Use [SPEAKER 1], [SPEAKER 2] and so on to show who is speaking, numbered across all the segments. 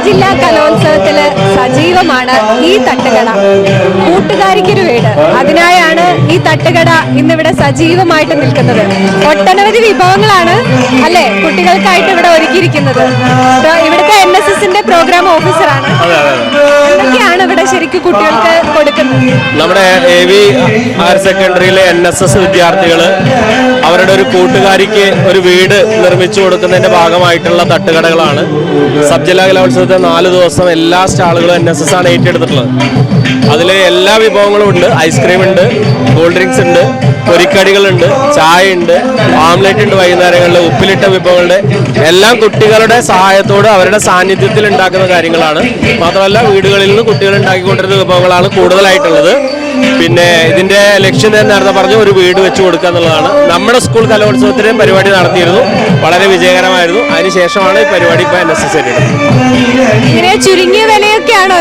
[SPEAKER 1] ഉപജില്ലാ കലോത്സവത്തില് സജീവമാണ് ഈ തട്ടുകട. കൂട്ടുകാരിക്കൊരു വീട്, അതിനായാണ് ഈ തട്ടുകട ഇന്നിവിടെ സജീവമായിട്ട് നിൽക്കുന്നത്. ഒട്ടനവധി വിഭവങ്ങളാണ് അല്ലെ കുട്ടികൾക്കായിട്ട് ഇവിടെ ഒരുക്കിയിരിക്കുന്നത്. ഇവിടുത്തെ NSSന്റെ പ്രോഗ്രാം ഓഫീസറാണ്. എന്തൊക്കെയാണ് ഇവിടെ ശരിക്കും കുട്ടികൾക്ക് കൊടുക്കുന്നത്?
[SPEAKER 2] നമ്മുടെ AV ഹയർ സെക്കൻഡറിയിലെ NSS വിദ്യാർത്ഥികള് അവരുടെ ഒരു കൂട്ടുകാരിക്ക് ഒരു വീട് നിർമ്മിച്ചു കൊടുക്കുന്നതിന്റെ ഭാഗമായിട്ടുള്ള തട്ടുകടകളാണ്. സബ് ജില്ലാ കലോത്സവത്തെ 4 ദിവസം എല്ലാ സ്റ്റാളുകളും NSS ആണ് ഏറ്റെടുത്തിട്ടുള്ളത്. അതിൽ എല്ലാ വിഭവങ്ങളും ഉണ്ട്. ഐസ്ക്രീം ഉണ്ട്, കൂൾ ഡ്രിങ്ക്സ് ഉണ്ട്, പൊരിക്കടികളുണ്ട്, ചായ ഉണ്ട്, ഓംലെറ്റ് ഉണ്ട്, വൈകുന്നേരങ്ങളിൽ ഉപ്പിലിട്ട വിഭവങ്ങളുടെ എല്ലാം കുട്ടികളുടെ സഹായത്തോട് അവരുടെ സാന്നിധ്യത്തിൽ ഉണ്ടാക്കുന്ന കാര്യങ്ങളാണ്. മാത്രമല്ല വീടുകളിൽ നിന്ന് കുട്ടികൾ ഉണ്ടാക്കിക്കൊണ്ടിരുന്ന വിഭവങ്ങളാണ് കൂടുതലായിട്ടുള്ളത്. പിന്നെ ഇതിന്റെ ലക്ഷ്യം നേരത്തെ പറഞ്ഞു ഒരു വീട് വെച്ച് കൊടുക്കുക എന്നുള്ളതാണ്. നമ്മുടെ സ്കൂൾ കലോത്സവത്തിന് പരിപാടി നടത്തിയിരുന്നു, വളരെ വിജയകരമായിരുന്നു. അതിനുശേഷമാണ് ഈ പരിപാടി ഇപ്പോൾ NSS
[SPEAKER 1] ചുരുങ്ങിയ വിലയൊക്കെയാണോ?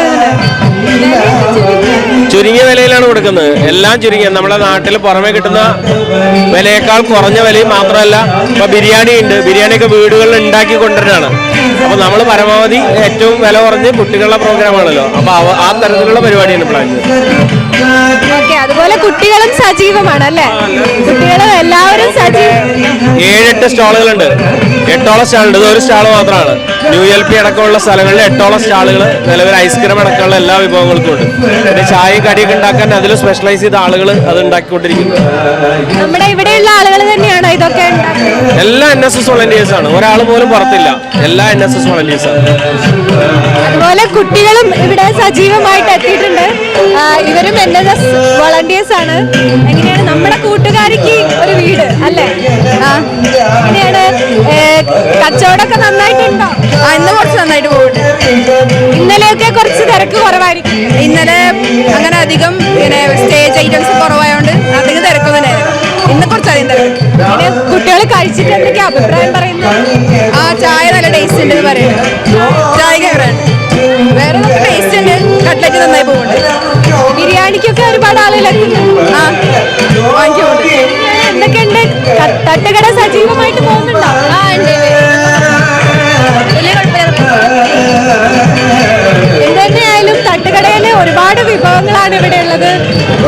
[SPEAKER 2] ചുരുങ്ങിയ വിലയിലാണ് കൊടുക്കുന്നത്. എല്ലാം ചുരുങ്ങിയ നമ്മുടെ നാട്ടിൽ പുറമെ കിട്ടുന്ന വിലയേക്കാൾ കുറഞ്ഞ വിലയും മാത്രമല്ല ഇപ്പൊ ബിരിയാണി ഉണ്ട്. ബിരിയാണിയൊക്കെ വീടുകളിൽ ഉണ്ടാക്കി കൊണ്ടുവരാനാണ്. അപ്പൊ നമ്മൾ പരമാവധി ഏറ്റവും വില കുറഞ്ഞ് കുട്ടികളുടെ പ്രോഗ്രാമാണല്ലോ, അപ്പൊ ആ തരത്തിലുള്ള പരിപാടിയാണ് പ്ലാൻ ചെയ്തത്.
[SPEAKER 1] അതുപോലെ കുട്ടികളും സജീവമാണ് അല്ലേ? കുട്ടികളും എല്ലാവരും
[SPEAKER 2] 7-8 സ്റ്റാളുകളുണ്ട്. 8ഓളം സ്റ്റാളുണ്ട്. ഇത് ഒരു സ്റ്റാൾ മാത്രമാണ്. ULP അടക്കമുള്ള സ്ഥലങ്ങളിൽ 8ഓളം സ്റ്റാളുകൾ നിലവിൽ ഐസ്ക്രീം അടക്കമുള്ള എല്ലാ വിഭവങ്ങൾക്കും ഉണ്ട്. പിന്നെ ചായയും കടിയൊക്കെ ഉണ്ടാക്കാൻ അതിൽ സ്പെഷ്യലൈസ് ചെയ്ത ആളുകൾ അത് ഉണ്ടാക്കിക്കൊണ്ടിരിക്കുന്നു.
[SPEAKER 1] നമ്മുടെ ഇവിടെയുള്ള ആളുകൾ തന്നെയാണ് ഇതൊക്കെ?
[SPEAKER 2] എല്ലാ NSS വോളണ്ടിയേഴ്സ് ആണ്. ഒരാൾ പോലും പുറത്തില്ല. എല്ലാ NSS വോളണ്ടിയേഴ്സ് ആണ്.
[SPEAKER 1] അതുപോലെ കുട്ടികളും ഇവിടെ സജീവമായിട്ട് എത്തിയിട്ടുണ്ട്. ഇവരും NSS വോളണ്ടിയേഴ്സ് ആണ്. എങ്ങനെയാണ് നമ്മുടെ കൂട്ടുകാരിക്ക് ഒരു വീട് അല്ലേ? എങ്ങനെയാണ് കച്ചവടമൊക്കെ നന്നായിട്ടുണ്ടോ?
[SPEAKER 3] ഇന്ന് കുറച്ച് നന്നായിട്ട് പോകുന്നുണ്ട്.
[SPEAKER 1] ഇന്നലെയൊക്കെ കുറച്ച് തിരക്ക് കുറവായിരിക്കും.
[SPEAKER 3] ഇന്നലെ അങ്ങനെ അധികം ഇങ്ങനെ സ്റ്റേജ് ഐറ്റംസ് കുറവായതുകൊണ്ട് അധികം തിരക്കൊന്നുമില്ലായിരുന്നു. ഇന്ന് കുറച്ചധികം തിരക്ക്.
[SPEAKER 1] കുട്ടികൾ കഴിച്ചിട്ട് എന്തൊക്കെയാ അഭിപ്രായം പറയുന്നത്?
[SPEAKER 3] ചായ നല്ല ടേസ്റ്റ് ഉണ്ട് പറയുന്നത്. ചായ കയറാണ് വേറെ ടേസ്റ്റ് ഉണ്ട്. കട്ട്ലറ്റ് നന്നായി പോകുന്നുണ്ട്.
[SPEAKER 1] ബിരിയാണിക്കൊക്കെ ഒരുപാട് ആളുകൾ
[SPEAKER 3] വാങ്ങിക്കുന്നുണ്ട്.
[SPEAKER 1] എന്തൊക്കെയുണ്ട്? തട്ടുകട സജീവമായിട്ട് പോകുന്നുണ്ടോ? എന്തുതന്നെയായാലും തട്ടുകടയിലെ ഒരുപാട് വിഭവങ്ങളാണ് ഇവിടെ ഉള്ളത്.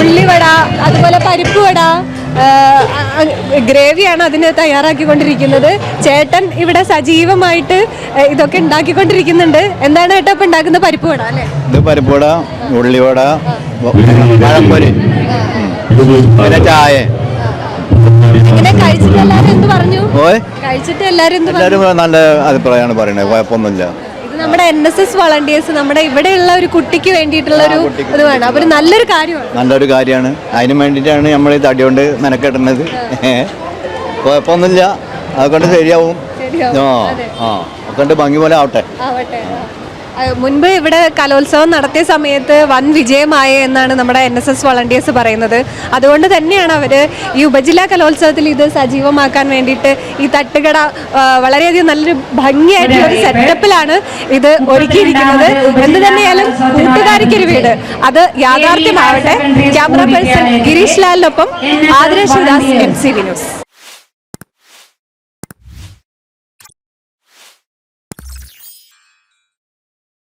[SPEAKER 1] ഉള്ളിവട, അതുപോലെ പരിപ്പ് വട, ഗ്രേവിയാണ് അതിന് തയ്യാറാക്കിക്കൊണ്ടിരിക്കുന്നത്. ചേട്ടൻ ഇവിടെ സജീവമായിട്ട് ഇതൊക്കെ ഉണ്ടാക്കിക്കൊണ്ടിരിക്കുന്നുണ്ട്. എന്താണ് ഏട്ടാ ഇപ്പൊ ഉണ്ടാക്കുന്ന? പരിപ്പ് വട അല്ലേ?
[SPEAKER 4] ഇത് പരിപ്പ് വട, ഉള്ളിവട, പഴംപൊരി, പിന്നെ ചായ.
[SPEAKER 1] ഇങ്ങനെ കഴിച്ചിട്ട് എല്ലാരും എന്ത് പറഞ്ഞു? കഴിച്ചിട്ട് എല്ലാരും
[SPEAKER 4] നല്ല അഭിപ്രായമാണ് പറയുന്നത്. കുഴപ്പമൊന്നുമില്ല.
[SPEAKER 1] നമ്മുടെ NSS വോളണ്ടിയേഴ്സ് നമ്മുടെ ഇവിടെയുള്ള ഒരു കുട്ടിക്ക് വേണ്ടിയിട്ടുള്ള ഒരു ഇത് വേണം. അപ്പൊ നല്ലൊരു കാര്യമാണ്.
[SPEAKER 4] നല്ലൊരു കാര്യമാണ്. അതിന് വേണ്ടിയിട്ടാണ് നമ്മൾ ഈ തടി കൊണ്ട് മെനക്കെട്ടുന്നത്. കുഴപ്പമൊന്നുമില്ല. അതുകൊണ്ട് ശരിയാവും. അതുകൊണ്ട് ഭംഗി പോലെ ആവട്ടെ.
[SPEAKER 1] മുൻപ് ഇവിടെ കലോത്സവം നടത്തിയ സമയത്ത് വൻ വിജയമായ എന്നാണ് നമ്മുടെ NSS വോളണ്ടിയേഴ്സ് പറയുന്നത്. അതുകൊണ്ട് തന്നെയാണ് അവര് ഈ ഉപജില്ലാ കലോത്സവത്തിൽ ഇത് സജീവമാക്കാൻ വേണ്ടിയിട്ട് ഈ തട്ടുകട വളരെയധികം നല്ലൊരു ഭംഗിയായിട്ടുള്ള ഒരു സെറ്റപ്പിലാണ് ഇത് ഒരുക്കിയിരിക്കുന്നത്. എന്ത് തന്നെയാലും കൂട്ടുകാരിക്കൊരു വീട് അത് യാഥാർത്ഥ്യമാവട്ടെ. ക്യാമറ പേഴ്സൺ ഗിരീഷ് ലാലിനൊപ്പം ആതിര ശിവദാസ്, MCV ന്യൂസ്.